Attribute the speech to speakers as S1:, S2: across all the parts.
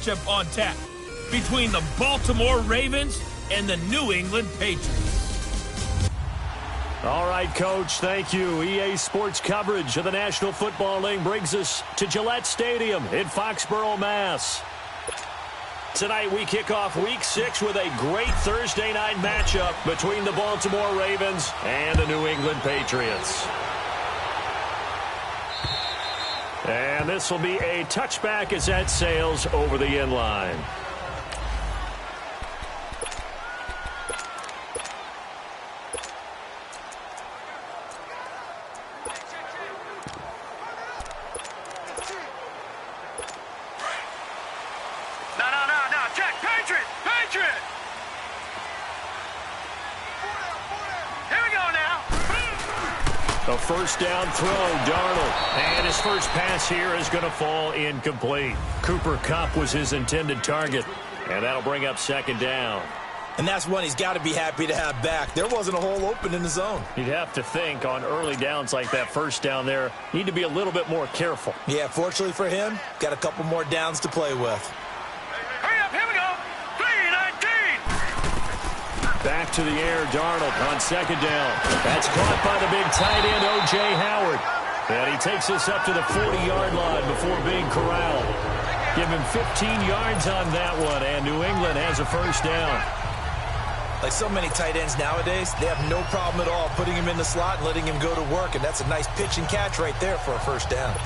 S1: matchup on tap between the Baltimore Ravens and the New England Patriots.
S2: All right, Coach, thank you. EA Sports coverage of the National Football League brings us to Gillette Stadium in Foxborough, Mass. Tonight we kick off Week 6 with a great Thursday night matchup between the Baltimore Ravens and the New England Patriots. And this will be a touchback as that sails over the end line. A first down throw, Darnold. And his first pass here is going to fall incomplete. Cooper Kupp was his intended target. And that'll bring up second down.
S3: And that's one he's got to be happy to have back. There wasn't a hole open in the zone.
S2: You'd have to think on early downs like that first down there, need to be a little bit more careful.
S3: Yeah, fortunately for him, got a couple more downs to play with.
S4: Hurry up, here we go. 3-19.
S2: Back to the air, Darnold on second down. That's caught by the big tight end, O.J. Howard. And he takes us up to the 40-yard line before being corralled. Give him 15 yards on that one, and New England has a first down.
S3: Like so many tight ends nowadays, they have no problem at all putting him in the slot and letting him go to work, and that's a nice pitch and catch right there for a first down.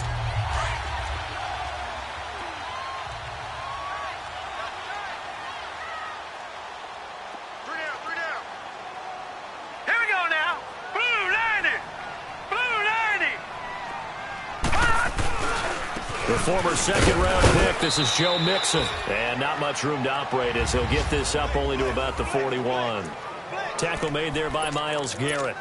S4: Here we go now. Blue 90. Blue 90.
S2: The former second-round pick, this is Joe Mixon. And not much room to operate as he'll get this up only to about the 41. Tackle made there by Myles Garrett.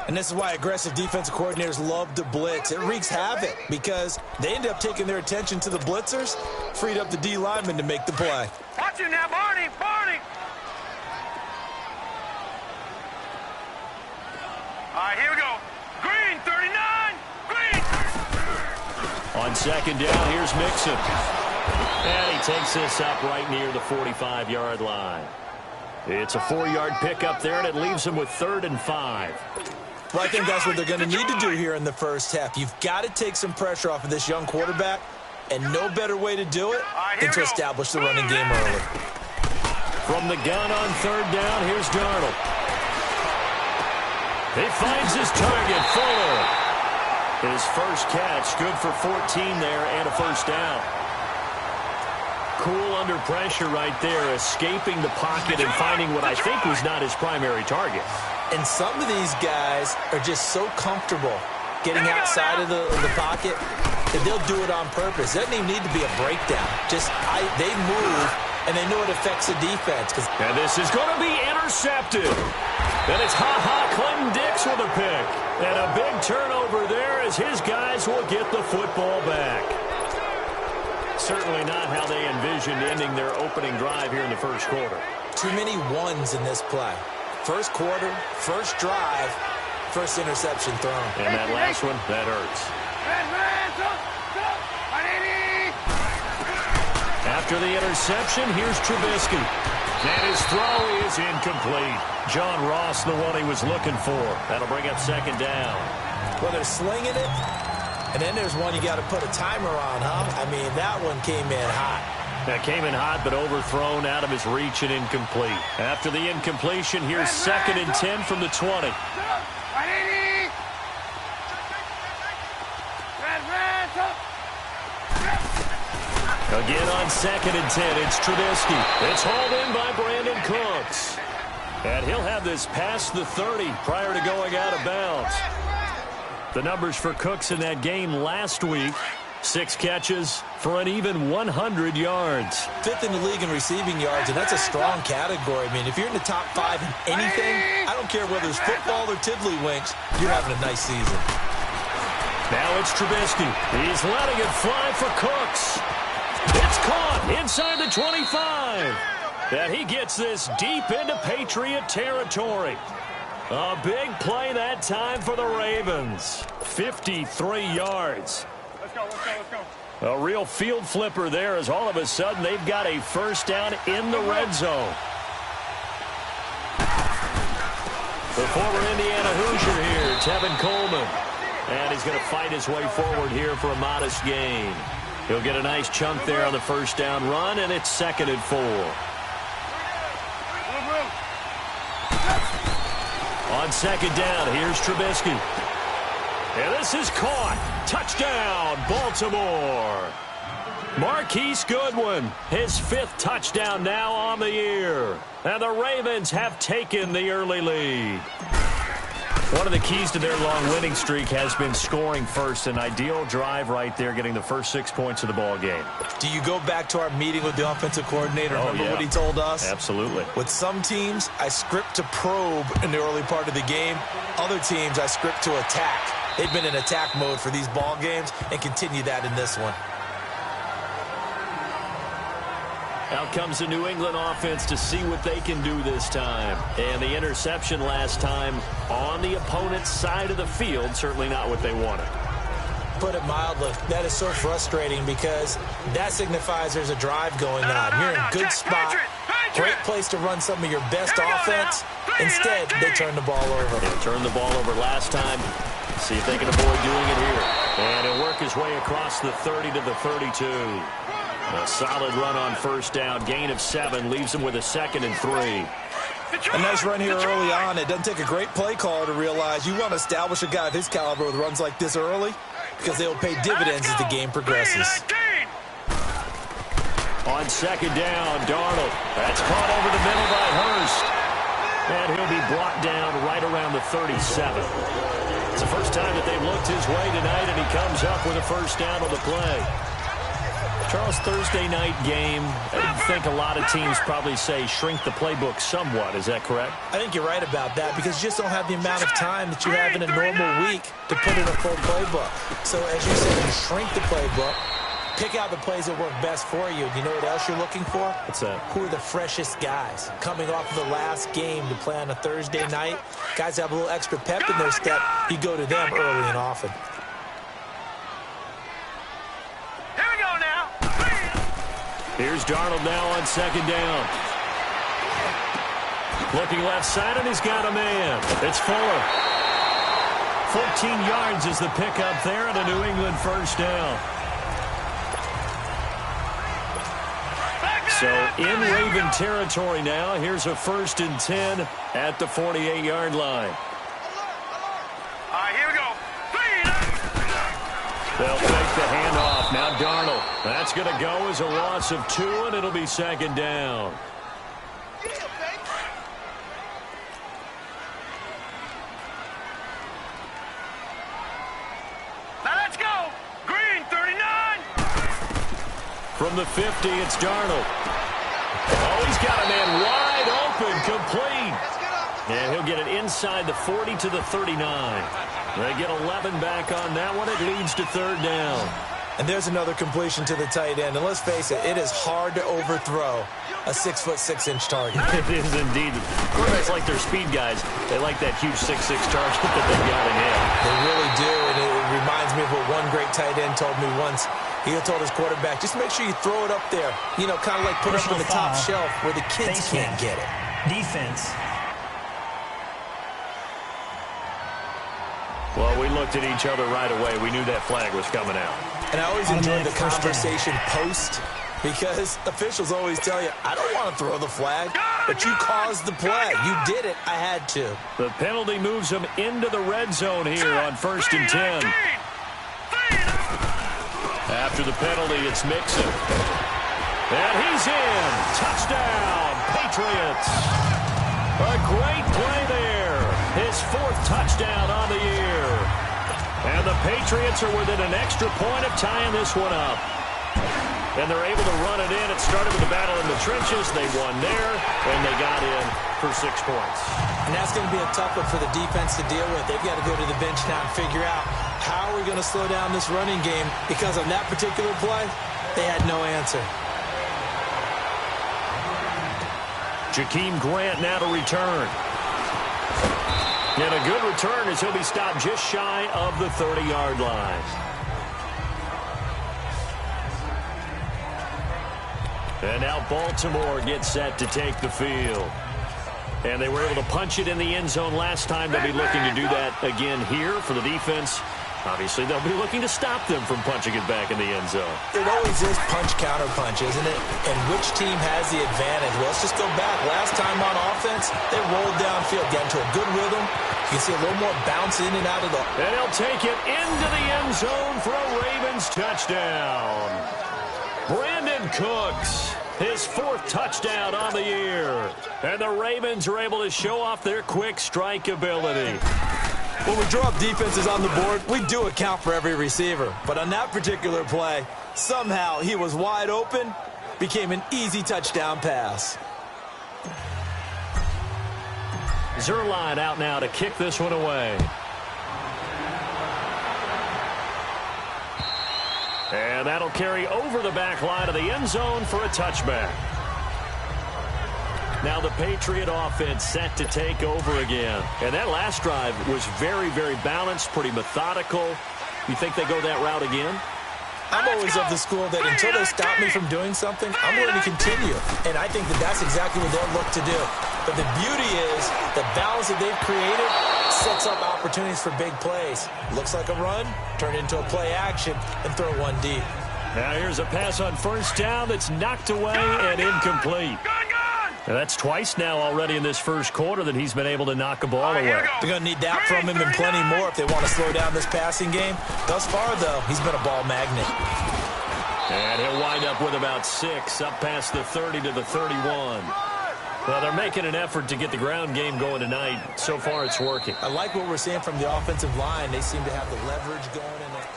S3: And this is why aggressive defensive coordinators love to blitz. It wreaks havoc because they end up taking their attention to the blitzers, freed up the D lineman to make the play.
S4: Watch it now, Barney. Barney. All right, here we go. Green, 39. Green.
S2: On second down, here's Mixon. And he takes this up right near the 45-yard line. It's a 4-yard pickup there, and it leaves him with 3rd and 5.
S3: Well, I think that's what they're going to need to do here in the first half. You've got to take some pressure off of this young quarterback, and no better way to do it than to establish the running game early.
S2: From the gun on 3rd down, here's Darnold. He finds his target, Fuller. His first catch, good for 14 there, and a first down. Cool under pressure right there, escaping the pocket and finding what I think was not his primary target.
S3: And some of these guys are just so comfortable getting outside of the pocket that they'll do it on purpose. It doesn't even need to be a breakdown. They move, and they know it affects the defense.
S2: And this is going to be intercepted. And it's Clinton Dix with a pick. And a big turnover there as his guys will get the football back. Certainly not how they envisioned ending their opening drive here in the first quarter.
S3: Too many ones in this play. First quarter, first drive, first interception thrown.
S2: And that last one, that hurts. After the interception, here's Trubisky. And his throw is incomplete. John Ross, the one he was looking for. That'll bring up second down.
S3: Well, they're slinging it. And then there's one you got to put a timer on, huh? I mean, that one came in hot.
S2: That came in hot, but overthrown out of his reach and incomplete. After the incompletion, here's 2nd and 10 from the 20. Again on 2nd and 10, it's Trubisky. It's hauled in by Brandon Cooks. And he'll have this past the 30 prior to going out of bounds. The numbers for Cooks in that game last week, 6 catches for an even 100 yards.
S3: 5th in the league in receiving yards, and that's a strong category. I mean, if you're in the top 5 in anything, I don't care whether it's football or tiddlywinks, you're having a nice season.
S2: Now it's Trubisky. He's letting it fly for Cooks. It's caught inside the 25. And he gets this deep into Patriot territory. A big play that time for the Ravens. 53 yards.
S4: Let's go.
S2: A real field flipper there as all of a sudden they've got a first down in the red zone. The former Indiana Hoosier here, Tevin Coleman. And he's going to fight his way forward here for a modest gain. He'll get a nice chunk there on the first down run, and it's 2nd and 4. On 2nd down, here's Trubisky. And this is caught. Touchdown, Baltimore. Marquise Goodwin, his 5th touchdown now on the year. And the Ravens have taken the early lead. One of the keys to their long winning streak has been scoring first. An ideal drive right there, getting the first 6 points of the ball game.
S3: Do you go back to our meeting with the offensive coordinator? Remember what he told us?
S2: Absolutely.
S3: With some teams, I script to probe in the early part of the game. Other teams, I script to attack. They've been in attack mode for these ball games and continue that in this one.
S2: Out comes the New England offense to see what they can do this time. And the interception last time on the opponent's side of the field, certainly not what they wanted.
S3: Put it mildly, that is so frustrating because that signifies there's a drive going on. You're in a good spot, great place to run some of your best offense. Instead, they turn the ball over.
S2: They turned the ball over last time. See if they can avoid doing it here. And he'll work his way across the 30 to the 32. A solid run on first down. Gain of 7 leaves him with a 2nd and 3.
S3: A nice run here early on. It doesn't take a great play caller to realize you want to establish a guy of his caliber with runs like this early because they will pay dividends as the game progresses.
S2: On 2nd down, Darnold. That's caught over the middle by Hurst. And he'll be brought down right around the 37. It's the first time that they've looked his way tonight, and he comes up with a first down on the play. Charles, Thursday night game, I think a lot of teams probably say shrink the playbook somewhat. Is that correct?
S3: I think you're right about that because you just don't have the amount of time that you have in a normal week to put in a full playbook. So as you said, you shrink the playbook, pick out the plays that work best for you. You know what else you're looking for?
S2: What's that?
S3: Who are the freshest guys coming off of the last game to play on a Thursday night? Guys have a little extra pep in their step. You go to them early and often.
S2: Here's Darnold now on 2nd down. Looking left side, and he's got a man. It's Fuller. 14 yards is the pickup there, and a New England first down. So in Raven territory now. Here's a 1st and 10 at the 48-yard line.
S4: All right, here we go.
S2: They'll take the handoff. Now Darnold. That's going to go as a loss of 2, and it'll be 2nd down.
S4: Now let's go. Green, 39.
S2: From the 50, it's Darnold. Oh, he's got a man wide open, complete. And he'll get it inside the 40 to the 39. They get 11 back on that one. It leads to 3rd down.
S3: And there's another completion to the tight end. And let's face it, it is hard to overthrow a 6'6" target.
S2: It is indeed. Quarterbacks like their speed guys. They like that huge 6'6" target that they've got in him.
S3: They really do. And it reminds me of what one great tight end told me once. He told his quarterback, just make sure you throw it up there. You know, kind of like put it up on the top shelf where the kids can't get it.
S5: Defense.
S2: Well, we looked at each other right away. We knew that flag was coming out.
S3: And I always enjoy the conversation post because officials always tell you, I don't want to throw the flag, but you caused the play. You did it. I had to.
S2: The penalty moves them into the red zone here on 1st and 10. After the penalty, it's Mixon. And he's in. Touchdown, Patriots. A great play there. His 4th touchdown on the year. And the Patriots are within an extra point of tying this one up. And they're able to run it in. It started with the battle in the trenches. They won there, and they got in for 6 points.
S3: And that's going to be a tough one for the defense to deal with. They've got to go to the bench now and figure out how are we going to slow down this running game, because on that particular play, they had no answer.
S2: Jakeem Grant now to return. And a good return as he'll be stopped just shy of the 30-yard line. And now Baltimore gets set to take the field. And they were able to punch it in the end zone last time. They'll be looking to do that again here for the defense. Obviously, they'll be looking to stop them from punching it back in the end zone.
S3: It always is punch-counter-punch, isn't it? And which team has the advantage? Well, let's just go back. Last time on offense, they rolled downfield, got into a good rhythm. You can see a little more bounce in and out of the...
S2: And he'll take it into the end zone for a Ravens touchdown. Brandon Cooks, his 4th touchdown on the year. And the Ravens are able to show off their quick strike ability.
S3: When we draw up defenses on the board, we do account for every receiver. But on that particular play, somehow he was wide open, became an easy touchdown pass.
S2: Zerline out now to kick this one away. And that'll carry over the back line of the end zone for a touchback. Now the Patriot offense set to take over again. And that last drive was very, very balanced, pretty methodical. You think they go that route again?
S3: I'm always of the school that until they stop me from doing something, I'm going to continue. And I think that that's exactly what they'll look to do. But the beauty is the balance that they've created sets up opportunities for big plays. Looks like a run, turn into a play action, and throw one deep.
S2: Now here's a pass on first down that's knocked away and incomplete. And that's twice now already in this first quarter that he's been able to knock a ball away.
S3: They're going to need that from him and plenty more if they want to slow down this passing game. Thus far, though, he's been a ball magnet.
S2: And he'll wind up with about 6, up past the 30 to the 31. Well, they're making an effort to get the ground game going tonight. So far, it's working.
S3: I like what we're seeing from the offensive line. They seem to have the leverage going in there.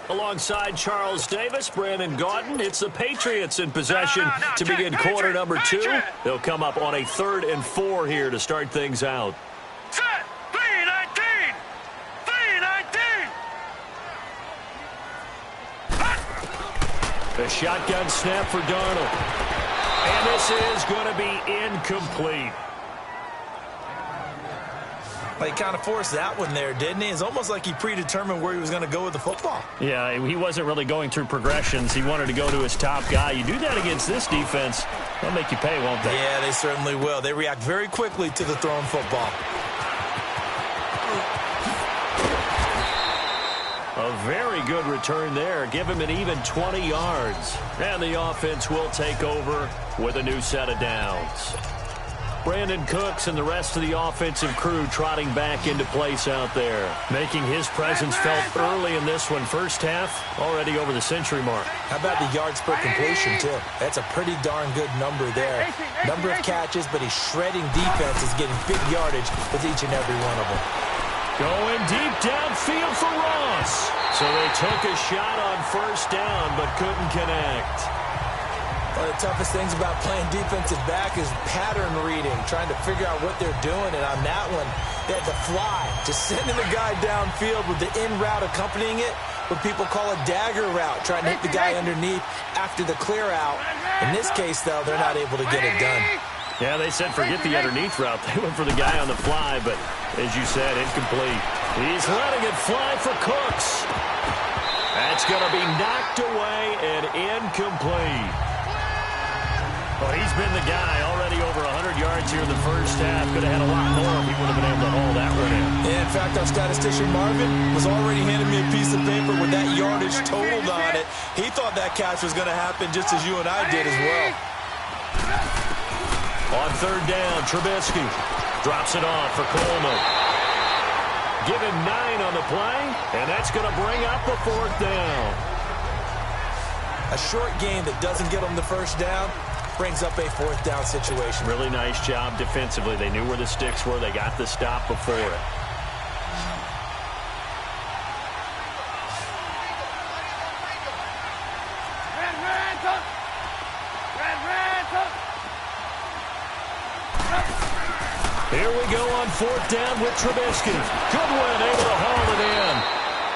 S2: Alongside Charles Davis, Brandon Gaudin, it's the Patriots in possession to begin quarter number 2. They'll come up on a 3rd and 4 here to start things out.
S4: Set. 3-19. 3-19.
S2: The shotgun snap for Darnold. And this is going to be incomplete.
S3: He kind of forced that one there, didn't he? It's almost like he predetermined where he was going to go with the football.
S2: Yeah, he wasn't really going through progressions. He wanted to go to his top guy. You do that against this defense, they'll make you pay, won't they?
S3: Yeah, they certainly will. They react very quickly to the thrown football.
S2: A very good return there. Give him an even 20 yards. And the offense will take over with a new set of downs. Brandon Cooks and the rest of the offensive crew trotting back into place out there, making his presence felt early in this one. First half, already over the century mark.
S3: How about the yards per completion, too? That's a pretty darn good number there. Number of catches, but he's shredding defenses, getting big yardage with each and every one of them.
S2: Going deep downfield for Ross. So they took a shot on first down, but couldn't connect.
S3: One of the toughest things about playing defensive back is pattern reading, trying to figure out what they're doing. And on that one, they had to fly, just sending the guy downfield with the in route accompanying it, what people call a dagger route, trying to hit the guy underneath after the clear out. In this case, though, they're not able to get it done.
S2: Yeah, they said forget the underneath route. They went for the guy on the fly, but as you said, incomplete. He's letting it fly for Cooks. That's going to be knocked away and incomplete. Well, he's been the guy already over 100 yards here in the first half. Could have had a lot more if he would have been able to haul that one in.
S3: Yeah, in fact, our statistician Marvin was already handing me a piece of paper with that yardage totaled on it. He thought that catch was going to happen just as you and I did as well.
S2: On third down, Trubisky drops it off for Coleman. Give him 9 on the play, and that's going to bring up the 4th down.
S3: A short game that doesn't get them the first down brings up a 4th down situation.
S2: Really nice job defensively. They knew where the sticks were. They got the stop before it. Here we go on 4th down with Trubisky. Goodwin able to haul it in.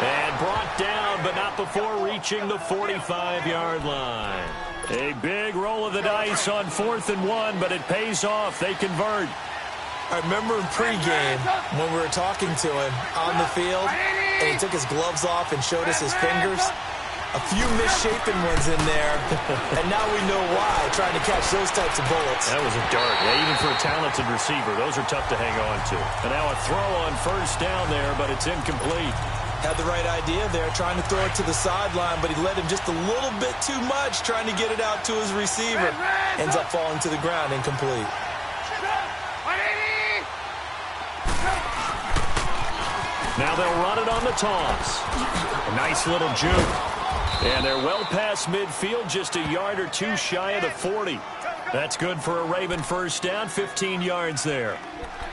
S2: And brought down, but not before reaching the 45-yard line. A big roll of the dice on 4th and 1, but it pays off. They convert.
S3: I remember in pregame when we were talking to him on the field, and he took his gloves off and showed us his fingers. A few misshapen ones in there, and now we know why, trying to catch those types of bullets.
S2: That was a dart. Yeah, even for a talented receiver, those are tough to hang on to. And now a throw on first down there, but it's incomplete.
S3: Had the right idea there, trying to throw it to the sideline, but he led him just a little bit too much, trying to get it out to his receiver. Ends up falling to the ground, incomplete.
S2: Now they'll run it on the toss. A nice little juke. And they're well past midfield, just a yard or two shy of the 40. That's good for a Raven first down, 15 yards there.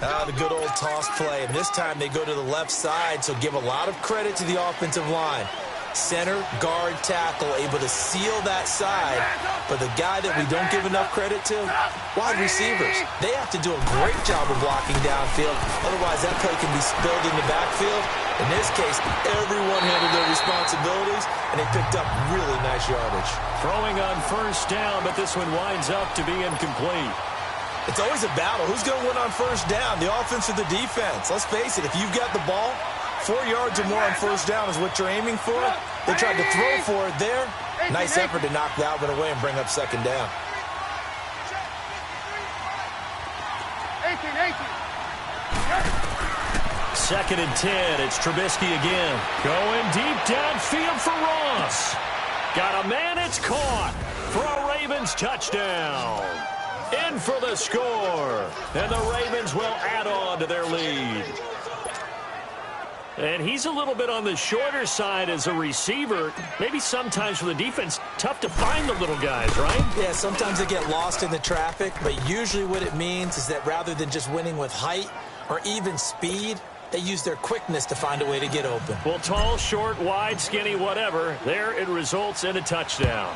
S3: The good old toss play. And this time they go to the left side, so give a lot of credit to the offensive line. Center, guard, tackle, able to seal that side. But the guy that we don't give enough credit to, wide receivers. They have to do a great job of blocking downfield. Otherwise, that play can be spilled in the backfield. In this case, everyone handled their responsibilities, and they picked up really nice yardage.
S2: Throwing on first down, but this one winds up to be incomplete.
S3: It's always a battle. Who's going to win on first down, the offense or the defense? Let's face it, if you've got the ball, 4 yards or more on first down is what you're aiming for. They tried to throw for it there. Nice effort to knock that one away and bring up second down.
S2: 2nd and 10. It's Trubisky again. Going deep downfield for Ross. Got a man, it's caught for a Ravens touchdown. In for the score. And the Ravens will add on to their lead. And he's a little bit on the shorter side as a receiver. Maybe sometimes for the defense, tough to find the little guys, right?
S3: Yeah, sometimes they get lost in the traffic, but usually what it means is that rather than just winning with height or even speed, they use their quickness to find a way to get open.
S2: Well, tall, short, wide, skinny, whatever, there it results in a touchdown.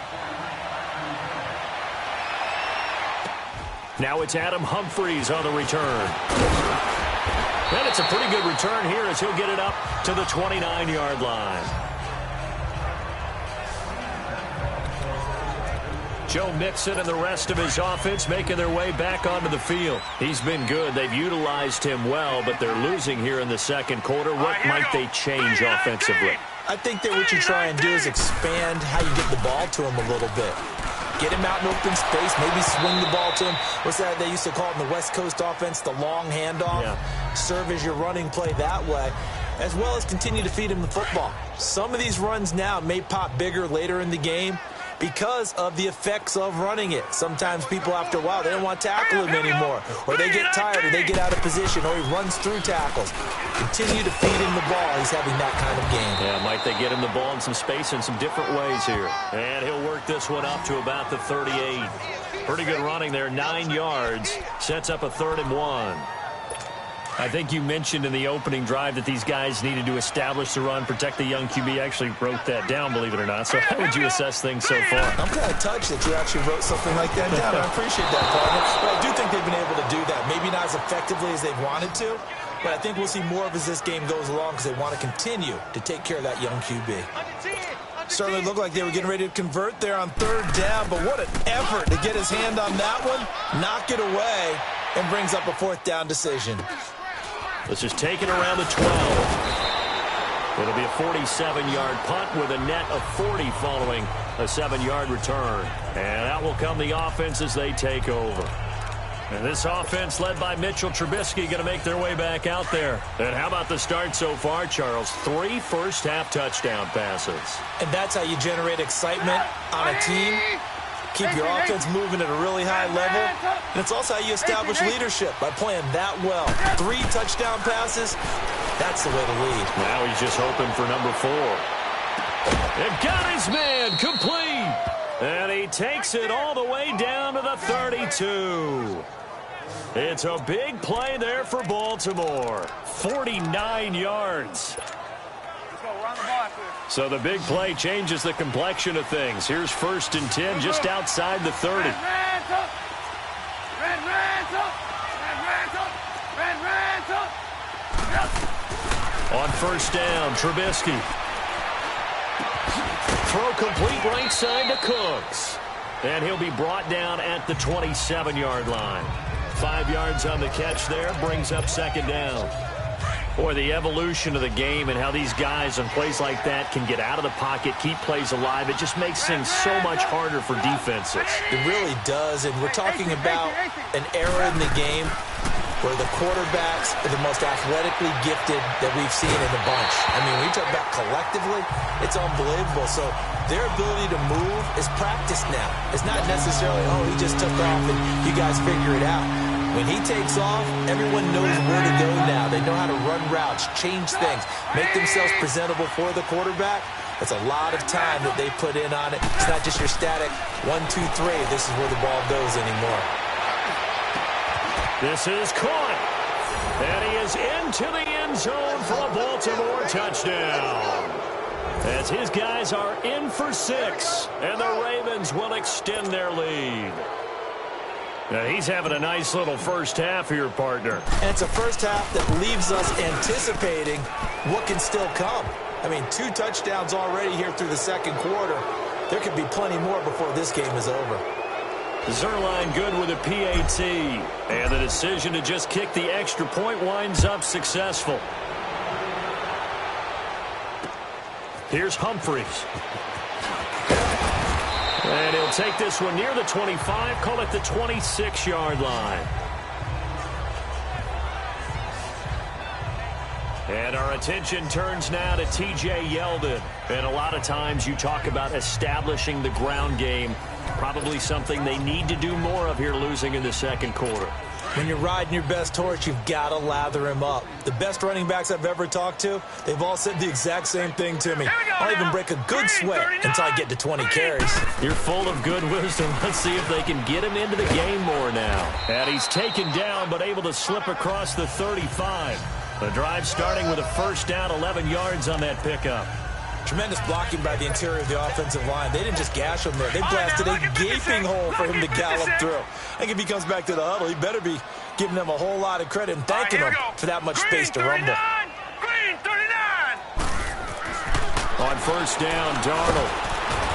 S2: Now it's Adam Humphries on the return. And it's a pretty good return here as he'll get it up to the 29-yard line. Joe Mixon and the rest of his offense making their way back onto the field. He's been good. They've utilized him well, but they're losing here in the second quarter. What might they change offensively?
S3: I think that what you try and do is expand how you get the ball to him a little bit. Get him out in open space, maybe swing the ball to him. What's that they used to call it in the West Coast offense, the long handoff? Yeah. Serve as your running play that way, as well as continue to feed him the football. Some of these runs now may pop bigger later in the game because of the effects of running it. Sometimes people, after a while, they don't want to tackle him anymore, or they get tired, or they get out of position, or he runs through tackles. Continue to feed him the ball. He's having that kind of game.
S2: Yeah, might they get him the ball in some space in some different ways here. And he'll work this one up to about the 38. Pretty good running there, 9 yards. Sets up a 3rd and 1. I think you mentioned in the opening drive that these guys needed to establish the run, protect the young QB. I actually wrote that down, believe it or not. So how would you assess things so far?
S3: I'm kind of touched that you actually wrote something like that down. I appreciate that, partner. But I do think they've been able to do that. Maybe not as effectively as they wanted to, but I think we'll see more of as this game goes along because they want to continue to take care of that young QB. Certainly looked like they were getting ready to convert there on 3rd down, but what an effort to get his hand on that one, knock it away, and brings up a 4th down decision.
S2: This is taken around the 12. It'll be a 47-yard punt with a net of 40 following a 7-yard return. And out will come the offense as they take over. And this offense led by Mitchell Trubisky going to make their way back out there. And how about the start so far, Charles? 3 first-half touchdown passes.
S3: And that's how you generate excitement on a team. Keep your offense moving at a really high level. And it's also how you establish leadership, by playing that well. 3 touchdown passes, that's the way to lead.
S2: Now he's just hoping for number 4. And got his man complete. And he takes it all the way down to the 32. It's a big play there for Baltimore. 49 yards. So the big play changes the complexion of things. Here's 1st and 10 just outside the 30. On 1st down, Trubisky. Throw complete right side to Cooks. And he'll be brought down at the 27-yard line. 5 yards on the catch there, brings up 2nd down. Boy, the evolution of the game and how these guys on plays like that can get out of the pocket, keep plays alive, it just makes things so much harder for defenses.
S3: It really does, and we're talking about an era in the game where the quarterbacks are the most athletically gifted that we've seen in a bunch. I mean, when you talk about collectively, it's unbelievable. So their ability to move is practiced now. It's not necessarily, oh, he just took off and you guys figure it out. When he takes off, everyone knows where to go now. They know how to run routes, change things, make themselves presentable for the quarterback. That's a lot of time that they put in on it. It's not just your static 1, 2, 3. This is where the ball goes anymore.
S2: This is caught. And he is into the end zone for a Baltimore touchdown. As his guys are in for 6, and the Ravens will extend their lead. Now, he's having a nice little first half here, partner.
S3: And it's a first half that leaves us anticipating what can still come. I mean, 2 touchdowns already here through the second quarter. There could be plenty more before this game is over.
S2: Zerline good with a PAT. And the decision to just kick the extra point winds up successful. Here's Humphreys. And he'll take this one near the 25, call it the 26-yard line. And our attention turns now to T.J. Yeldon. And a lot of times you talk about establishing the ground game. Probably something they need to do more of here losing in the second quarter.
S3: When you're riding your best horse, you've got to lather him up. The best running backs I've ever talked to, they've all said the exact same thing to me. I'll even break a good sweat until I get to 20 carries.
S2: You're full of good wisdom. Let's see if they can get him into the game more now. And he's taken down but able to slip across the 35. The drive starting with a first down, 11 yards on that pickup.
S3: Tremendous blocking by the interior of the offensive line. They didn't just gash him there. They blasted a gaping hole for him to gallop through. I think if he comes back to the huddle, he better be giving them a whole lot of credit and thanking them for that much space to rumble.
S4: Green 39.
S2: On first down, Darnold.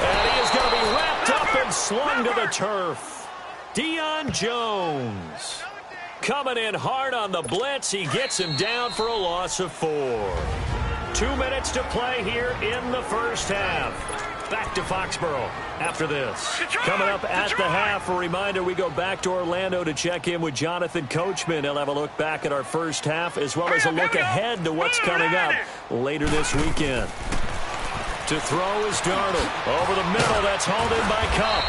S2: And he is going to be wrapped up and slung to the turf. Deion Jones. Coming in hard on the blitz. He gets him down for a loss of 4. 2 minutes to play here in the first half. Back to Foxborough after this. Coming up at the half, a reminder, we go back to Orlando to check in with Jonathan Coachman. He'll have a look back at our first half as well as a look ahead to what's coming up later this weekend. To throw is Darnold. Over the middle, that's hauled in by Kupp.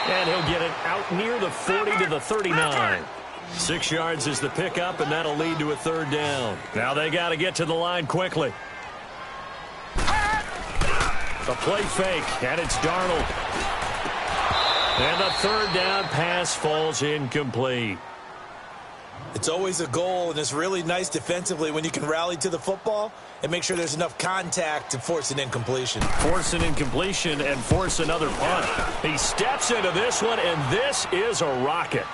S2: And he'll get it out near the 40 to the 39. 6 yards is the pickup, and that'll lead to a third down. Now they got to get to the line quickly. A play fake, and it's Darnold. And the third down pass falls incomplete.
S3: It's always a goal, and it's really nice defensively when you can rally to the football and make sure there's enough contact to force an incompletion.
S2: Force an incompletion and force another punt. He steps into this one, and this is a rocket.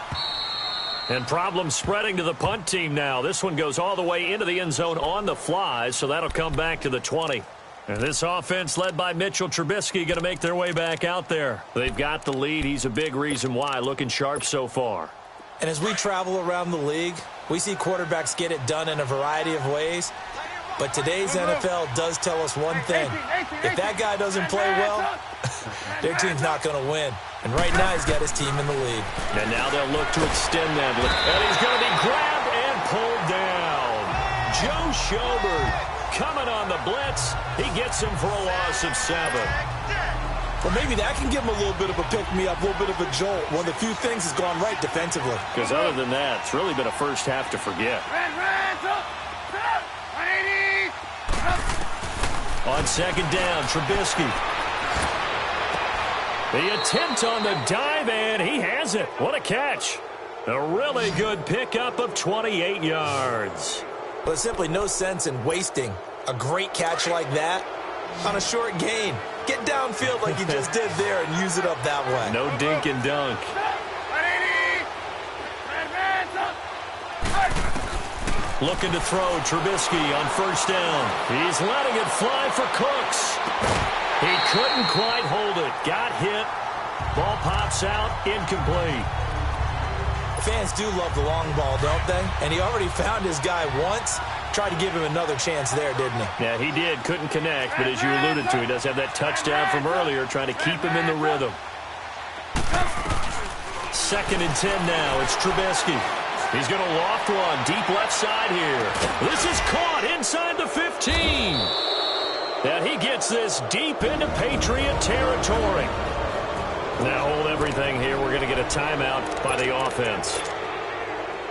S2: And problems spreading to the punt team now. This one goes all the way into the end zone on the fly, so that'll come back to the 20. And this offense led by Mitchell Trubisky going to make their way back out there. They've got the lead. He's a big reason why. Looking sharp so far.
S3: And as we travel around the league, we see quarterbacks get it done in a variety of ways. But today's NFL does tell us one thing. If that guy doesn't play well, their team's not going to win. And right now he's got his team in the lead.
S2: And now they'll look to extend that lead. And he's going to be grabbed and pulled down. Joe Schobert coming on the blitz. He gets him for a loss of 7.
S3: Well, maybe that can give him a little bit of a pick-me-up, a little bit of a jolt. One of the few things has gone right defensively.
S2: Because other than that, it's really been a first half to forget. On second down, Trubisky. The attempt on the dive, and he has it. What a catch. A really good pickup of 28 yards.
S3: But there's simply no sense in wasting a great catch like that on a short gain. Get downfield like you just did there and use it up that way.
S2: No dink and dunk. Looking to throw, Trubisky on first down. He's letting it fly for Cooks. He couldn't quite hold it. Got hit. Ball pops out, incomplete.
S3: Fans do love the long ball, don't they? And he already found his guy once. tried to give him another chance there, didn't he?
S2: Yeah, he did. Couldn't connect, but as you alluded to, he does have that touchdown from earlier, trying to keep him in the rhythm. 2nd and 10 now. It's Trubisky. He's going to loft one deep left side here. This is caught inside the 15. And he gets this deep into Patriot territory. Now hold everything here. We're going to get a timeout by the offense,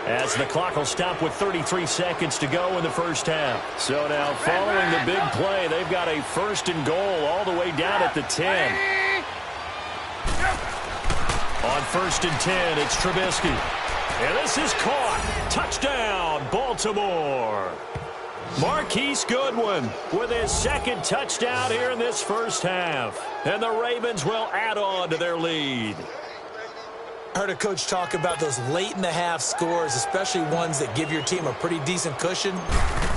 S2: as the clock will stop with 33 seconds to go in the first half. So now, following the big play, they've got a 1st and goal all the way down at the 10. On 1st and 10, it's Trubisky. And this is caught. Touchdown, Baltimore. Marquise Goodwin with his 2nd touchdown here in this first half. And the Ravens will add on to their lead.
S3: I heard a coach talk about those late-in-the-half scores, especially ones that give your team a pretty decent cushion.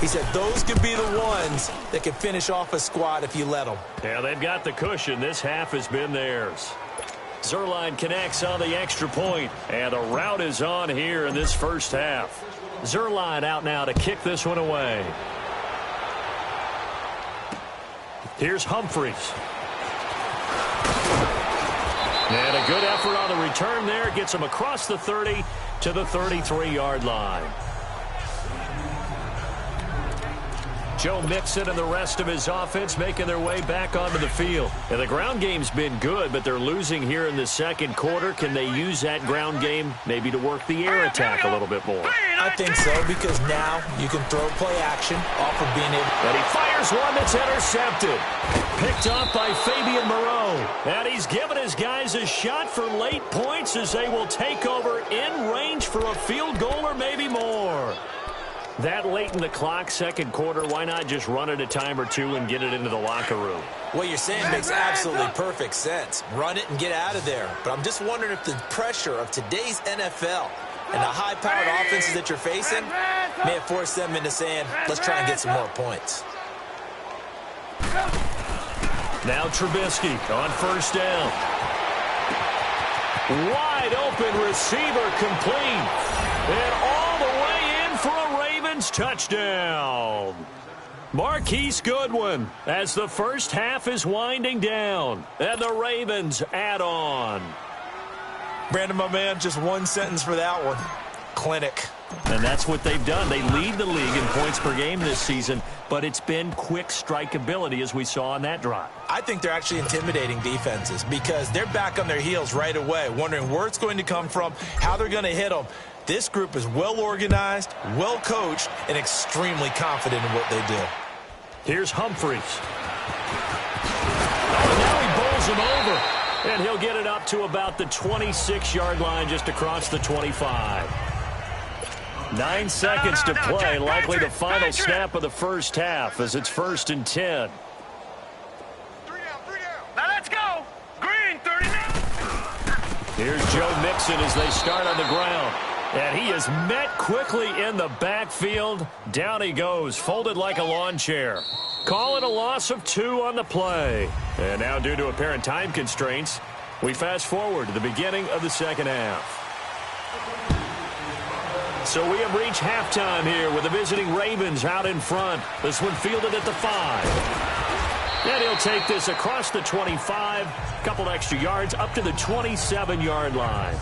S3: He said those could be the ones that could finish off a squad if you let them.
S2: Yeah, they've got the cushion. This half has been theirs. Zuerlein connects on the extra point, and the route is on here in this first half. Zuerlein out now to kick this one away. Here's Humphries. And a good effort on the return there. Gets him across the 30 to the 33-yard line. Joe Mixon and the rest of his offense making their way back onto the field. And the ground game's been good, but they're losing here in the second quarter. Can they use that ground game maybe to work the air attack a little bit more?
S3: I think so, because now you can throw play action off of being able.
S2: And he fires one that's intercepted. Picked off by Fabian Moreau. And he's given his guys a shot for late points as they will take over in range for a field goal or maybe more. That late in the clock, second quarter, why not just run it a time or two and get it into the locker room?
S3: What you're saying makes absolutely perfect sense. Run it and get out of there. But I'm just wondering if the pressure of today's NFL and the high-powered offenses that you're facing may have forced them into saying, let's try and get some more points.
S2: Now Trubisky on 1st down. Wide open receiver complete. And all the way in for a Ravens touchdown. Marquise Goodwin as the first half is winding down. And the Ravens add on.
S3: Brandon, my man, just one sentence for that one. Clinic.
S2: And that's what they've done. They lead the league in points per game this season, but it's been quick strikeability as we saw on that drive.
S3: I think they're actually intimidating defenses because they're back on their heels right away, wondering where it's going to come from, how they're going to hit them. This group is well organized, well coached, and extremely confident in what they do.
S2: Here's Humphries. Oh, now he bowls him over. And he'll get it up to about the 26-yard line, just across the 25. 9 seconds to play, likely the final snap of the first half as it's 1st and 10.
S4: 3 down. Now let's go. Green, 39.
S2: Here's Joe Mixon as they start on the ground. And he is met quickly in the backfield. Down he goes, folded like a lawn chair. Call it a loss of 2 on the play. And now, due to apparent time constraints, we fast forward to the beginning of the second half. So we have reached halftime here with the visiting Ravens out in front. This one fielded at the 5. And he'll take this across the 25, couple extra yards up to the 27-yard line.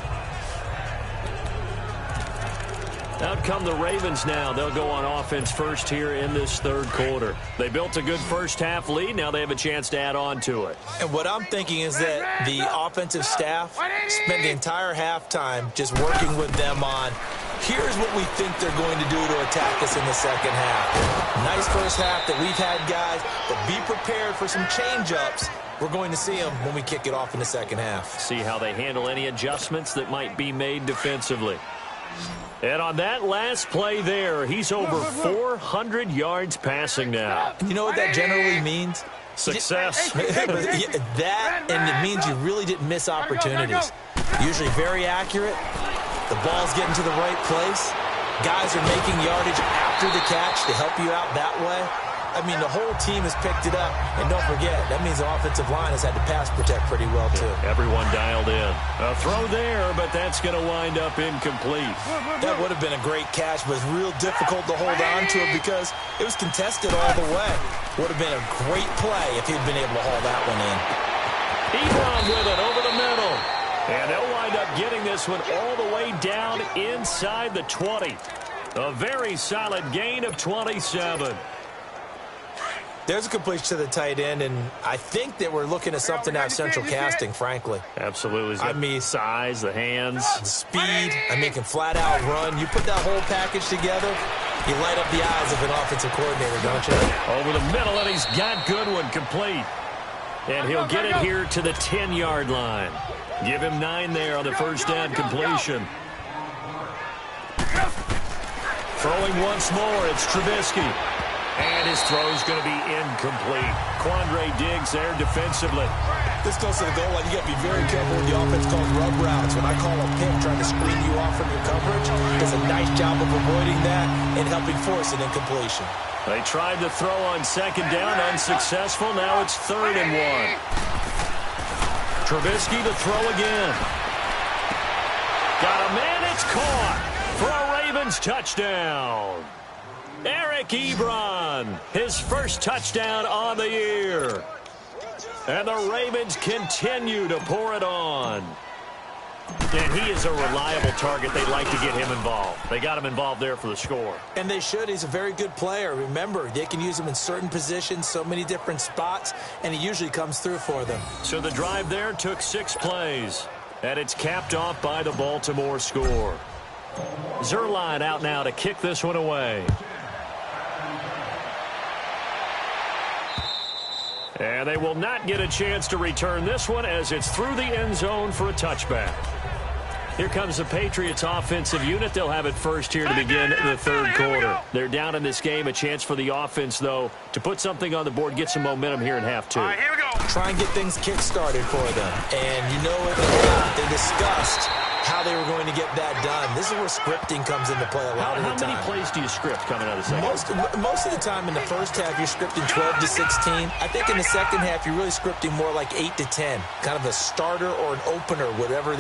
S2: Out come the Ravens now. They'll go on offense first here in this third quarter. They built a good first half lead. Now they have a chance to add on to it.
S3: And what I'm thinking is that the offensive staff spent the entire halftime just working with them on, here's what we think they're going to do to attack us in the second half. Nice first half that we've had, guys, but be prepared for some change-ups. We're going to see them when we kick it off in the second half.
S2: See how they handle any adjustments that might be made defensively. And on that last play there, he's over 400 yards passing now.
S3: You know what that generally means?
S2: Success.
S3: That, and it means you really didn't miss opportunities. Usually very accurate. The ball's getting to the right place. Guys are making yardage after the catch to help you out that way. I mean, the whole team has picked it up. And don't forget, that means the offensive line has had to pass protect pretty well, too.
S2: Everyone dialed in. A throw there, but that's going to wind up incomplete.
S3: That would have been a great catch, but it's real difficult to hold on to it because it was contested all the way. Would have been a great play if he'd been able to haul that one in.
S2: Ebron with it over the middle. And they'll wind up getting this one all the way down inside the 20. A very solid gain of 27.
S3: There's a completion to the tight end, and I think that we're looking at something out of central casting, frankly.
S2: Absolutely.
S3: I mean,
S2: size, the hands.
S3: The speed, I mean, can flat out run. You put that whole package together, you light up the eyes of an offensive coordinator, don't you?
S2: Over the middle, and he's got Goodwin complete. And he'll get it here to the 10-yard line. Give him 9 there on the first down completion. Throwing once more, it's Trubisky. And his throw's going to be incomplete. Quandre Diggs there defensively.
S3: This goes to the goal line. You got to be very careful with the offense called rub routes. When I call a pick trying to screen you off from your coverage, does a nice job of avoiding that and helping force an incompletion.
S2: They tried to throw on second down, unsuccessful. Now it's 3rd and 1. Trubisky to throw again. Got a man, it's caught for a Ravens touchdown. Eric Ebron, his first touchdown on the year. And the Ravens continue to pour it on. And he is a reliable target. They'd like to get him involved. They got him involved there for the score.
S3: And they should. He's a very good player. Remember, they can use him in certain positions, so many different spots, and he usually comes through for them.
S2: So the drive there took 6 plays, and it's capped off by the Baltimore score. Zerline out now to kick this one away. And they will not get a chance to return this one as it's through the end zone for a touchback. Here comes the Patriots offensive unit. They'll have it first here to begin the 3rd quarter. They're down in this game. A chance for the offense, though, to put something on the board, get some momentum here in half 2.
S4: All right, here we go.
S3: Try and get things kick-started for them. And you know what? They discussed how they were going to get that done. This is where scripting comes into play a lot of the time.
S2: How many plays do you script coming out of the second?
S3: Most of the time in the first half, you're scripting 12 to 16. I think in the second half, you're really scripting more like 8 to 10. Kind of a starter or an opener, whatever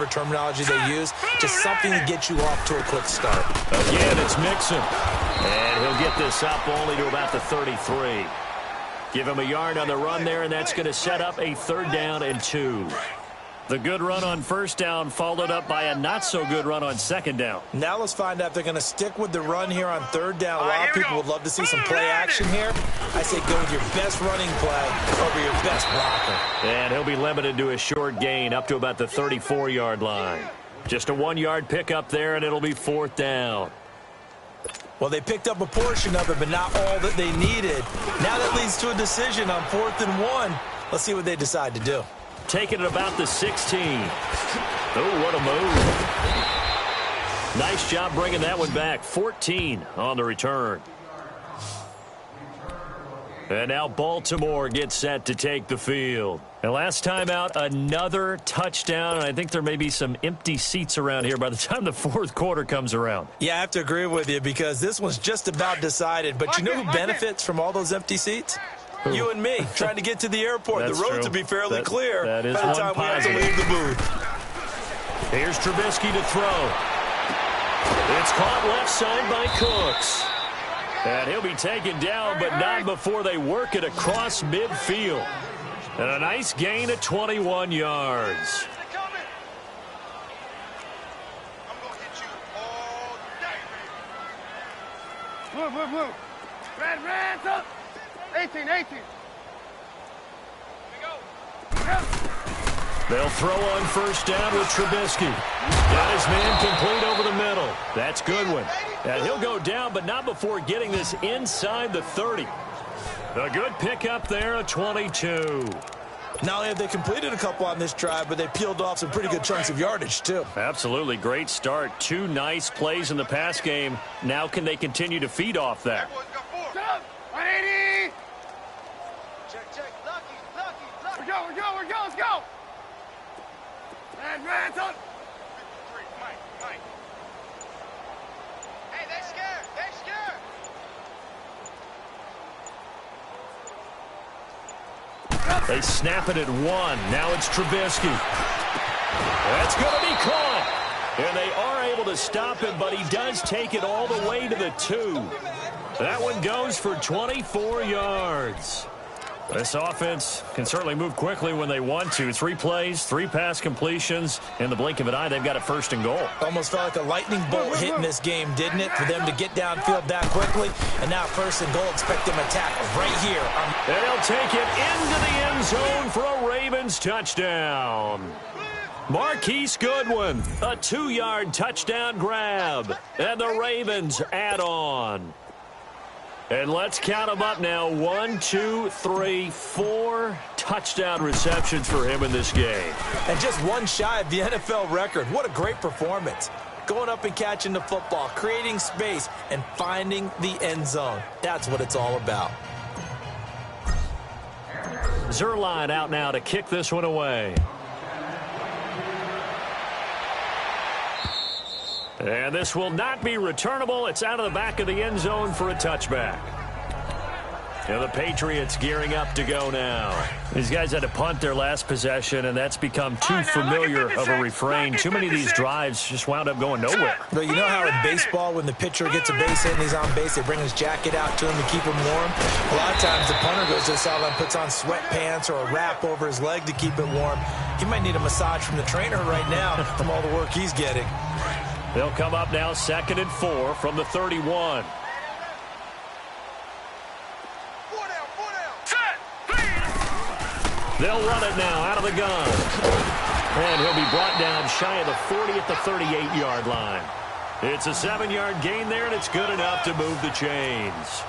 S3: terminology they use. Just something to get you off to a quick start.
S2: Again, it's Mixon. And he'll get this up only to about the 33. Give him a yard on the run there, and that's going to set up a 3rd down and 2. The good run on first down followed up by a not-so-good run on second down.
S3: Now let's find out if they're going to stick with the run here on 3rd down. A lot of people would love to see some play action here. I say go with your best running play over your best blocker.
S2: And he'll be limited to a short gain up to about the 34-yard line. Just a 1-yard pickup there, and it'll be 4th down.
S3: Well, they picked up a portion of it, but not all that they needed. Now that leads to a decision on 4th and 1. Let's see what they decide to do.
S2: Taking it about the 16. Oh, what a move. Nice job bringing that one back. 14 on the return. And now Baltimore gets set to take the field. And last time out, another touchdown. And I think there may be some empty seats around here by the time the 4th quarter comes around.
S3: Yeah, I have to agree with you because this one's just about decided. But you know who benefits from all those empty seats? You and me, trying to get to the airport. The roads will be fairly clear by the time we have to leave the booth.
S2: Here's Trubisky to throw. It's caught left side by Cooks. And he'll be taken down, but not before they work it across midfield. And a nice gain of 21 yards.
S4: Move. Red, up. 18.
S2: They'll throw on first down with Trubisky. Got his man complete over the middle. That's Goodwin. And he'll go down, but not before getting this inside the 30. A good pickup there, a 22.
S3: Not only have they completed a couple on this drive, but they peeled off some pretty good chunks of yardage, too.
S2: Absolutely. Great start. 2 nice plays in the pass game. Now can they continue to feed off that?
S4: 180. Check. Lucky. We're go. Let's go. Red, up. Mike. Hey, they're scared.
S2: They snap it at 1. Now it's Trubisky. That's going to be caught. And they are able to stop him, but he does take it all the way to the 2. That one goes for 24 yards. This offense can certainly move quickly when they want to. 3 plays, 3 pass completions. In the blink of an eye, they've got a 1st and goal.
S3: Almost felt like a lightning bolt hitting this game, didn't it? For them to get downfield that quickly. And now 1st and goal, expect them to tackle right here.
S2: And they'll take it into the end zone for a Ravens touchdown. Marquise Goodwin, a 2-yard touchdown grab. And the Ravens add on. And let's count them up now. 1, 2, 3, 4 touchdown receptions for him in this game.
S3: And just one shy of the NFL record. What a great performance. Going up and catching the football, creating space, and finding the end zone. That's what it's all about.
S2: Zerline out now to kick this one away. And this will not be returnable. It's out of the back of the end zone for a touchback. And the Patriots gearing up to go now. These guys had to punt their last possession, and that's become too familiar of a refrain. Too many of these drives just wound up going nowhere.
S3: But you know how in baseball, when the pitcher gets a base hit and he's on base, they bring his jacket out to him to keep him warm? A lot of times the punter goes to the sideline, puts on sweatpants or a wrap over his leg to keep it warm. He might need a massage from the trainer right now from all the work he's getting.
S2: They'll come up now 2nd and 4 from the 31. They'll run it now out of the gun. And he'll be brought down shy of the 40 at the 38-yard line. It's a 7-yard gain there, and it's good enough to move the chains.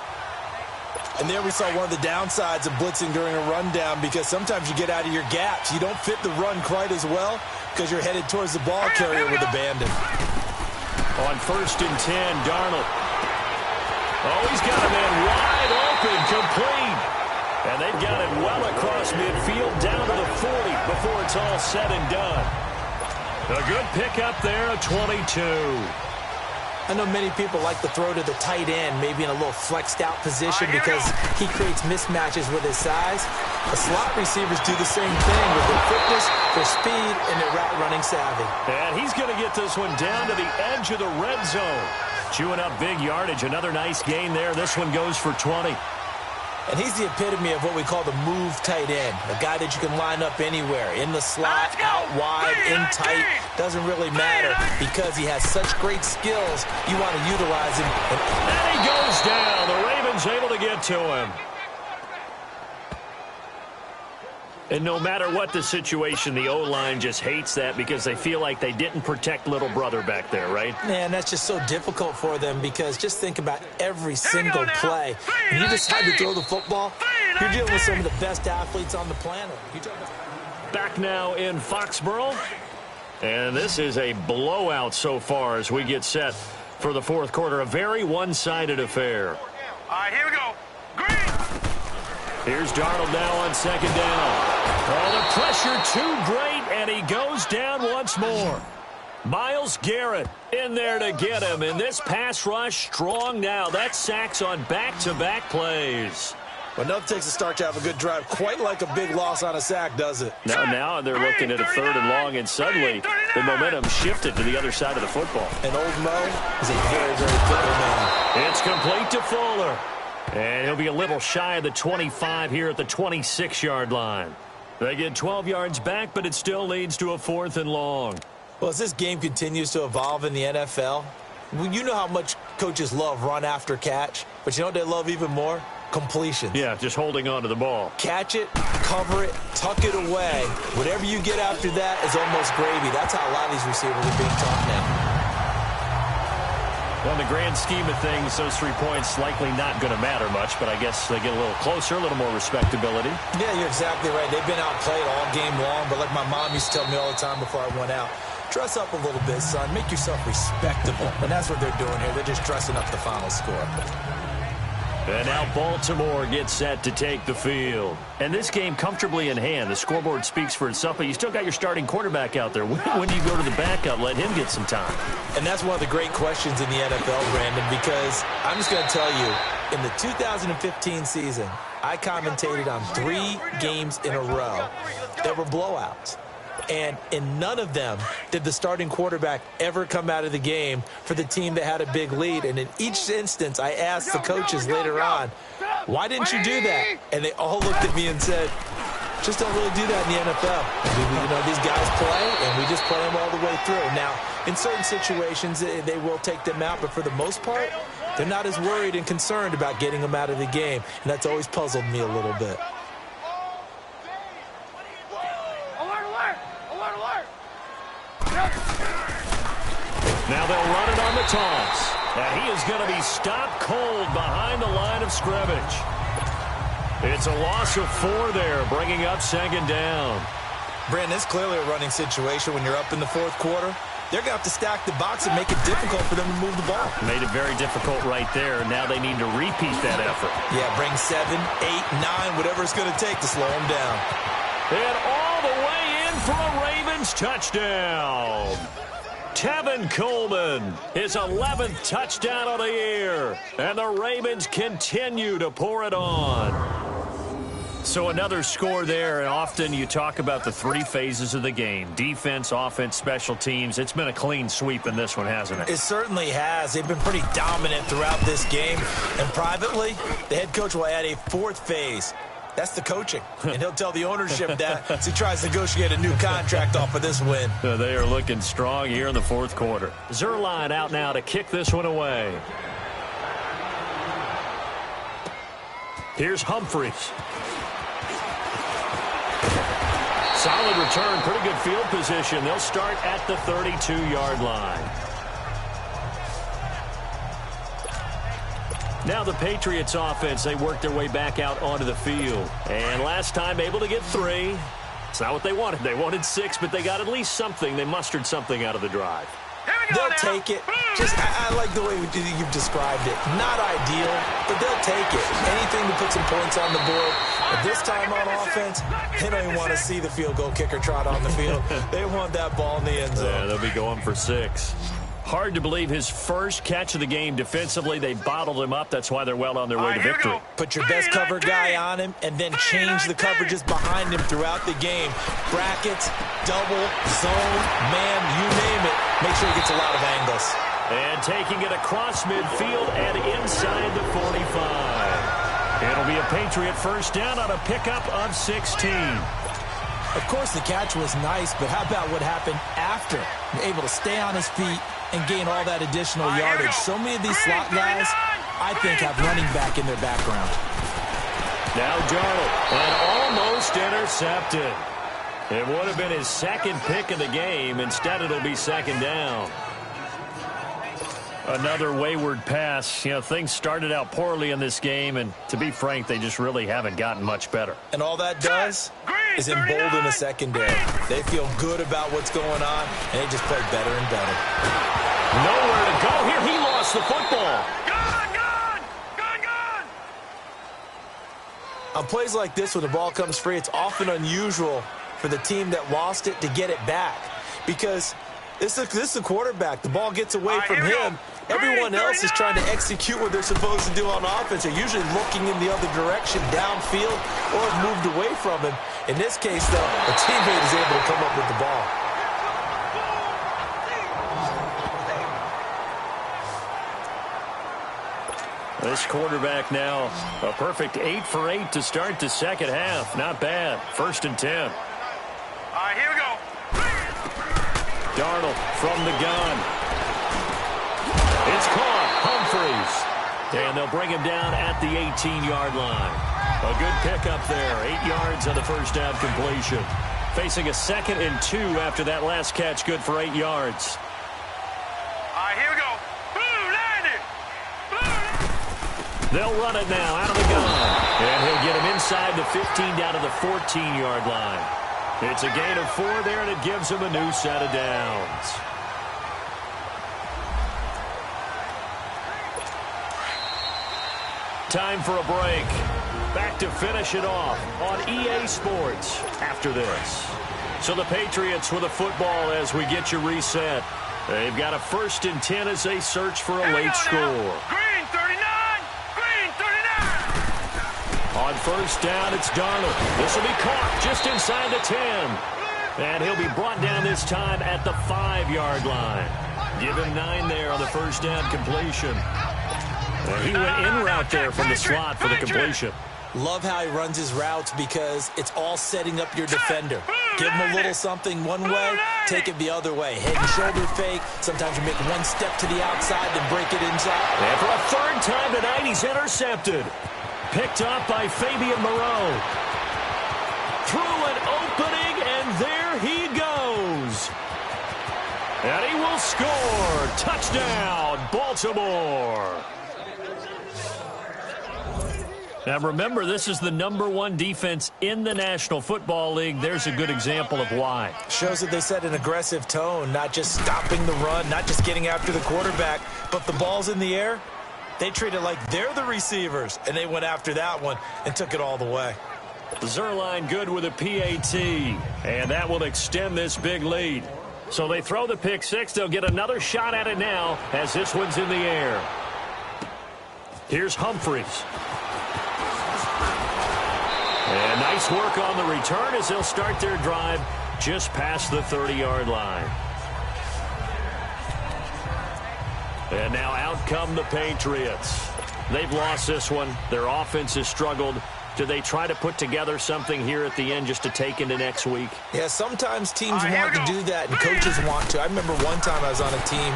S3: And there we saw one of the downsides of blitzing during a rundown, because sometimes you get out of your gaps. You don't fit the run quite as well because you're headed towards the ball carrier with abandon.
S2: On 1st and 10, Darnold. Oh, he's got a man wide open, complete. And they've got it well across midfield down to the 40 before it's all said and done. A good pickup there, a 22.
S3: I know many people like to throw to the tight end, maybe in a little flexed out position because he creates mismatches with his size. The slot receivers do the same thing with their quickness, their speed, and their route running savvy.
S2: And he's going to get this one down to the edge of the red zone. Chewing up big yardage. Another nice gain there. This one goes for 20.
S3: And he's the epitome of what we call the move tight end, a guy that you can line up anywhere, in the slot, out wide, in tight, doesn't really matter because he has such great skills. You want to utilize him.
S2: And he goes down. The Ravens able to get to him. And no matter what the situation, the O-line just hates that because they feel like they didn't protect little brother back there, right?
S3: Man, that's just so difficult for them because just think about every single play. When you decide to throw the football, you're dealing with some of the best athletes on the planet.
S2: Back now in Foxborough. And this is a blowout so far as we get set for the 4th quarter. A very one-sided affair.
S4: All right, here we go. Green.
S2: Here's Darnold now on 2nd down. Oh, the pressure too great, and he goes down once more. Myles Garrett in there to get him, and this pass rush strong now. That's sacks on back-to-back plays.
S3: Well, nothing takes a start to have a good drive quite like a big loss on a sack, does it?
S2: Now they're looking at a 3rd and long, and suddenly the momentum shifted to the other side of the football.
S3: And old Mo is a very, very fickle man.
S2: It's complete to Fuller. And he'll be a little shy of the 25 here at the 26-yard line. They get 12 yards back, but it still leads to a 4th and long.
S3: Well, as this game continues to evolve in the NFL, you know how much coaches love run after catch, but you know what they love even more? Completions.
S2: Yeah, just holding on to the ball.
S3: Catch it, cover it, tuck it away. Whatever you get after that is almost gravy. That's how a lot of these receivers are being taught now.
S2: Well, in the grand scheme of things, those 3 points likely not going to matter much, but I guess they get a little closer, a little more respectability.
S3: Yeah, you're exactly right. They've been outplayed all game long, but like my mom used to tell me all the time before I went out, dress up a little bit, son. Make yourself respectable. And that's what they're doing here. They're just dressing up the final score.
S2: And now Baltimore gets set to take the field. And this game comfortably in hand. The scoreboard speaks for itself, but you still got your starting quarterback out there. When do you go to the backup, let him get some time?
S3: And that's one of the great questions in the NFL, Brandon, because I'm just going to tell you, in the 2015 season, I commentated on 3 games in a row that were blowouts. And in none of them did the starting quarterback ever come out of the game for the team that had a big lead. And in each instance, I asked the coaches later on, why didn't you do that? And they all looked at me and said, just don't really do that in the NFL. You know, these guys play, and we just play them all the way through. Now, in certain situations, they will take them out, but for the most part, they're not as worried and concerned about getting them out of the game. And that's always puzzled me a little bit.
S2: Now they'll run it on the toss. And he is going to be stopped cold behind the line of scrimmage. It's a loss of 4 there, bringing up 2nd down.
S3: Brandon, it's clearly a running situation when you're up in the 4th quarter. They're going to have to stack the box and make it difficult for them to move the ball.
S2: Made it very difficult right there. Now they need to repeat that effort.
S3: Yeah, bring 7, 8, 9, whatever it's going to take to slow them down.
S2: And all the way in for a Ravens touchdown. Tevin Coleman, his 11th touchdown of the year. And the Ravens continue to pour it on. So another score there, and often you talk about the 3 phases of the game. Defense, offense, special teams. It's been a clean sweep in this one, hasn't it?
S3: It certainly has. They've been pretty dominant throughout this game. And privately, the head coach will add a 4th phase. That's the coaching. And he'll tell the ownership that as he tries to negotiate a new contract off of this win.
S2: They are looking strong here in the 4th quarter. Zuerlein out now to kick this one away. Here's Humphries. Solid return, pretty good field position. They'll start at the 32-yard line. Now the Patriots offense, they work their way back out onto the field. And last time able to get 3. It's not what they wanted. They wanted 6, but they got at least something. They mustered something out of the drive.
S3: They'll take it. Just, I like the way you've described it. Not ideal, but they'll take it. Anything to put some points on the board. But this time on offense, they don't even want to see the field goal kicker trot on the field. They want that ball in the end zone.
S2: Yeah, they'll be going for 6. Hard to believe his first catch of the game defensively. They bottled him up. That's why they're well on their way to victory.
S3: Put your best cover guy on him and then change the coverages behind him throughout the game. Brackets, double, zone, man, you name it. Make sure he gets a lot of angles.
S2: And taking it across midfield and inside the 45. It'll be a Patriot first down on a pickup of 16.
S3: Of course, the catch was nice, but how about what happened after? Able to stay on his feet and gain all that additional yardage. So many of these slot guys, I think, have running back in their background.
S2: Now Darnold, and almost intercepted. It would have been his 2nd pick of the game. Instead, it'll be 2nd down. Another wayward pass. You know, things started out poorly in this game, and to be frank, they just really haven't gotten much better.
S3: And all that does is embolden the secondary. They feel good about what's going on, and they just play better and better.
S2: Nowhere to go here. He lost the football.
S4: Gone!
S3: On plays like this, when the ball comes free, it's often unusual for the team that lost it to get it back. Because this is the quarterback. The ball gets away from him. Everyone else is trying to execute what they're supposed to do on offense. They're usually looking in the other direction, downfield, or have moved away from him. In this case, though, a teammate is able to come up with the ball.
S2: This quarterback now, a perfect 8 for 8 to start the 2nd half. Not bad. 1st and 10.
S4: All right, here we go.
S2: Darnold from the gun. It's caught. Humphries. And they'll bring him down at the 18-yard line. A good pickup there. 8 yards on the first down completion. Facing a 2nd and 2 after that last catch. Good for 8 yards.
S4: All right, here we go.
S2: They'll run it now out of the gun. And he'll get him inside the 15 down to the 14-yard line. It's a gain of 4 there, and it gives him a new set of downs. Time for a break. Back to finish it off on EA Sports after this. So the Patriots with a football as we get you reset. They've got a 1st and 10 as they search for a late score.
S4: Green 39! Green 39!
S2: On 1st down, it's Darnold. This will be caught just inside the 10. And he'll be brought down this time at the 5-yard line. Give him 9 there on the 1st down completion. He went in route there from the slot for the completion.
S3: Love how he runs his routes because it's all setting up your defender. Give him a little something one way, take it the other way. Head and shoulder fake. Sometimes you make one step to the outside, then break it inside.
S2: And for a 3rd time tonight, he's intercepted. Picked up by Fabian Moreau. Through an opening, and there he goes. And he will score. Touchdown, Baltimore. Now, remember, this is the #1 defense in the National Football League. There's a good example of why.
S3: Shows that they set an aggressive tone, not just stopping the run, not just getting after the quarterback, but the ball's in the air. They treat it like they're the receivers, and they went after that one and took it all the way.
S2: Zerline good with a PAT, and that will extend this big lead. So they throw the pick six. They'll get another shot at it now as this one's in the air. Here's Humphries. And nice work on the return as they'll start their drive just past the 30-yard line. And now out come the Patriots. They've lost this one. Their offense has struggled. Do they try to put together something here at the end just to take into next week?
S3: Yeah, sometimes teams want to do that and coaches want to. I remember one time I was on a team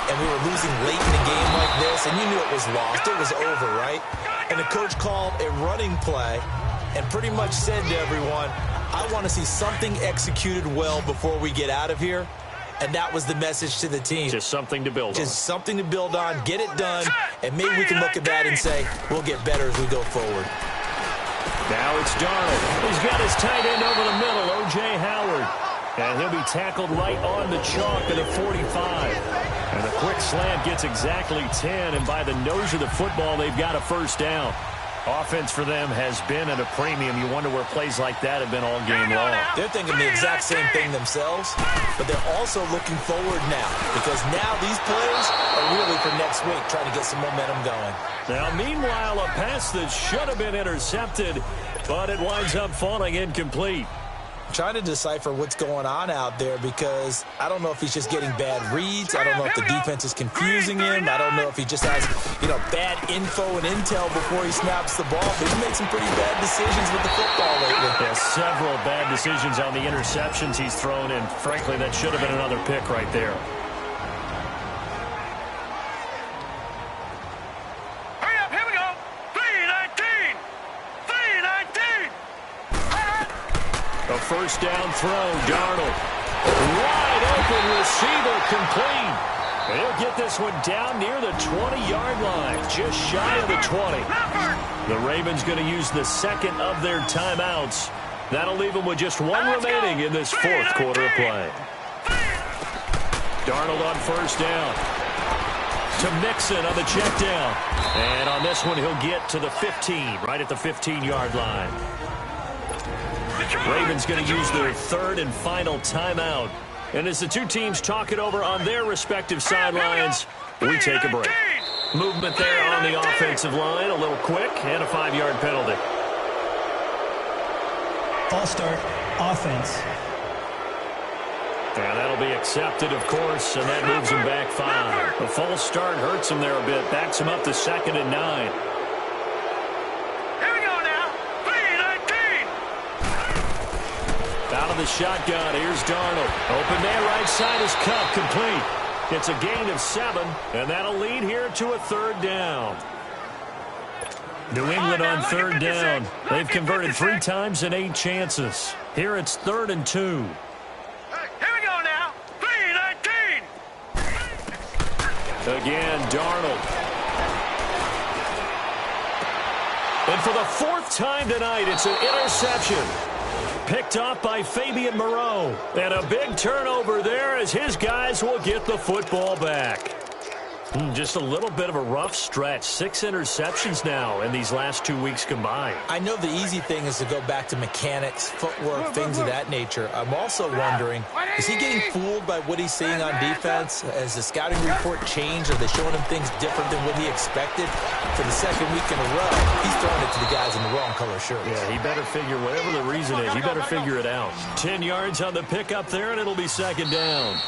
S3: and we were losing late in a game like this, and you knew it was lost. It was over, right? And the coach called a running play and pretty much said to everyone, I want to see something executed well before we get out of here. And that was the message to the team.
S2: Just something to build on.
S3: Just something to build on, get it done, and maybe we can look at that and say, we'll get better as we go forward.
S2: Now it's Darnold. He's got his tight end over the middle, O.J. Howard. And he'll be tackled right on the chalk at the 45. And the quick slant gets exactly 10, and by the nose of the football, they've got a first down. Offense for them has been at a premium. You wonder where plays like that have been all game long.
S3: They're thinking the exact same thing themselves, but they're also looking forward now because now these plays are really for next week, trying to get some momentum going.
S2: Now, meanwhile, a pass that should have been intercepted, but it winds up falling incomplete.
S3: Trying to decipher what's going on out there because I don't know if he's just getting bad reads. I don't know if the defense is confusing him. I don't know if he just has, bad info and intel before he snaps the ball. But he's made some pretty bad decisions with the football lately.
S2: Yeah, several bad decisions on the interceptions he's thrown, and frankly, that should have been another pick right there.
S4: Hurry up, here we go. 3-19. 3-19.
S2: A first down throw, Darnold. Wide open receiver complete. And he'll get this one down near the 20-yard line, just shy of the 20. The Ravens going to use the second of their timeouts. That'll leave them with just one remaining in this fourth quarter of play. Darnold on first down. To Mixon on the check down. And on this one, he'll get to the 15, right at the 15-yard line. Ravens going to use their third and final timeout. And as the two teams talk it over on their respective sidelines, we take a break. Movement there on the offensive line, a little quick, and a 5-yard penalty.
S5: False start, offense.
S2: And that'll be accepted, of course, and that moves him back 5. The false start hurts him there a bit, backs him up to 2nd and 9. Out of the shotgun, here's Darnold. Open man, right side is Cup, complete. It's a gain of 7, and that'll lead here to a 3rd down. New England on 3rd down. They've converted 3 times in 8 chances. Here it's 3rd and 2.
S4: Here we go now. 3-19.
S2: Again, Darnold. And for the 4th time tonight, it's an interception. Picked up by Fabian Moreau. And a big turnover there as his guys will get the football back. Just a little bit of a rough stretch. 6 interceptions now in these last 2 weeks combined.
S3: I know the easy thing is to go back to mechanics, footwork, things of that nature. I'm also wondering, is he getting fooled by what he's seeing on defense? Has the scouting report changed? Are they showing him things different than what he expected? For the second week in a row, he's throwing it to the guys in the wrong color shirts.
S2: Yeah, he better figure, whatever the reason is, he better figure it out. 10 yards on the pickup there, and it'll be second down.